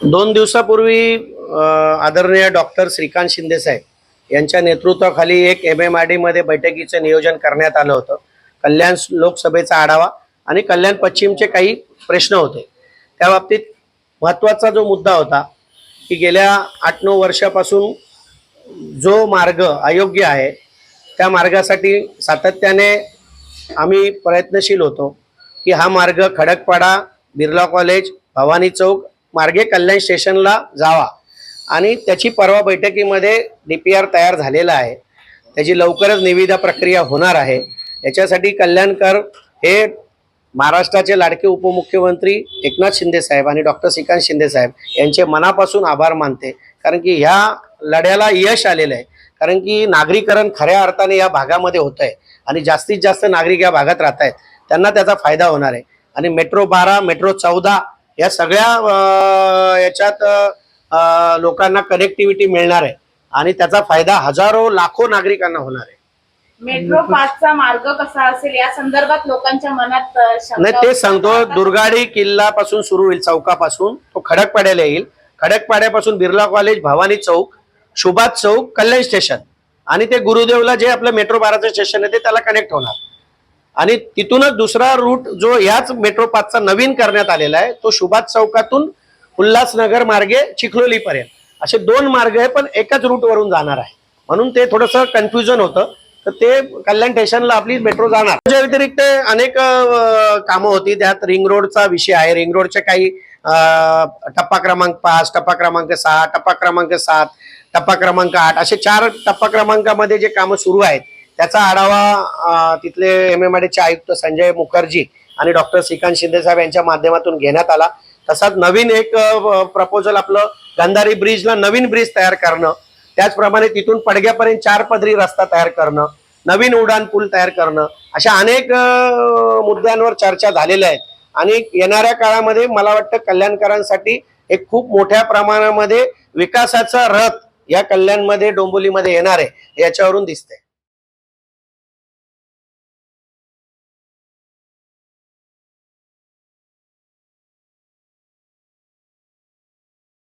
2 दिवसापूर्वी आदरणीय डॉक्टर श्रीकांत शिंदे साहेब यांच्या नेतृत्वाखाली एक MMRD मध्ये बैठकीचे नियोजन करण्यात आलं होतं। कल्याण लोकसभेचा आढावा आणि कल्याण पश्चिमचे काही प्रश्न होते। त्या बाबतीत महत्त्वाचा जो मुद्दा होता की गेल्या 8-9 वर्षापासून जो मार्ग अयोग्य आहे त्या मार्गासाठी सातत्याने आम्ही प्रयत्नशील होतो की हा मार्ग खडकपाडा, बिर्ला कॉलेज, भवानी चौक मार्गे कल्याण स्टेशनला जावा आणि त्याची परवा बैठकीमध्ये DPR तयार झालेला आहे। त्याची लवकरच निविदा प्रक्रिया होणार आहे। याच्यासाठी कल्याणकर हे महाराष्ट्राचे लाडके उपमुख्यमंत्री एकनाथ शिंदे साहेब आणि डॉक्टर श्रीकांत शिंदे साहेब यांचे मनापासून आभार मानते, कारण की ह्या लढ्याला यश आलेलं आहे। कारण की नागरीकरण खऱ्या अर्थाने या भागामध्ये होत आहे आणि जास्तीत जास्त नागरिक या भागात राहत आहेत, त्यांना त्याचा फायदा होणार आहे। आणि मेट्रो 12, मेट्रो 14 या सगळ्या याच्यात लोकांना कनेक्टिव्हिटी मिळणार आहे आणि त्याचा फायदा हजारो लाखो नागरिकांना होणार आहे। मेट्रो 5 चा मार्ग कसा असेल या संदर्भात लोकांच्या मनात नाही ते सांगतो। दुर्गाडी किल्ला पासून सुरू होईल, चौकापासून तो खडकपाड्याला येईल, खडकपाड्यापासून बिर्ला कॉलेज, भवानी चौक, सुभाष चौक, कल्याण स्टेशन आणि ते गुरुदेवला जे आपलं मेट्रो 12चं स्टेशन आहे ते त्याला कनेक्ट होणार आणि तिथूनच दुसरा रूट जो याच मेट्रो 5 चा नवीन करण्यात आलेला आहे तो सुभाष चौकातून उल्हासनगर मार्गे चिखलोली पर्यंत असे 2 मार्ग आहे, पण एकाच रूट वरून जाणार आहे। म्हणून ते थोडंसं कन्फ्युजन होतं, तर ते कल्याण स्टेशनला आपली मेट्रो जाणार। त्याच्या व्यतिरिक्त अनेक कामं होती, त्यात रिंग रोडचा विषय आहे। रिंग रोडचे काही टप्पा क्रमांक 5, टप्पा क्रमांक 6, टप्पा क्रमांक 7, टप्पा क्रमांक 8 असे 4 टप्पा क्रमांकामध्ये जे कामं सुरू आहेत त्याचा आढावा तिथले MMRDचे आयुक्त संजय मुखर्जी आणि डॉक्टर श्रीकांत शिंदे साहेब यांच्या माध्यमातून घेण्यात आला। तसाच नवीन एक प्रपोजल आपलं गांधारी ब्रिजला नवीन ब्रिज तयार करणं, त्याचप्रमाणे तिथून पडग्यापर्यंत 4 पदरी रस्ता तयार करणं, नवीन उड्डाण पूल तयार करणं, अशा अनेक मुद्द्यांवर चर्चा झालेल्या आहेत। आणि येणाऱ्या काळामध्ये मला वाटतं कल्याणकरांसाठी एक खूप मोठ्या प्रमाणामध्ये विकासाचा रथ या कल्याणमध्ये, डोंबिवलीमध्ये येणार आहे, याच्यावरून दिसतंय।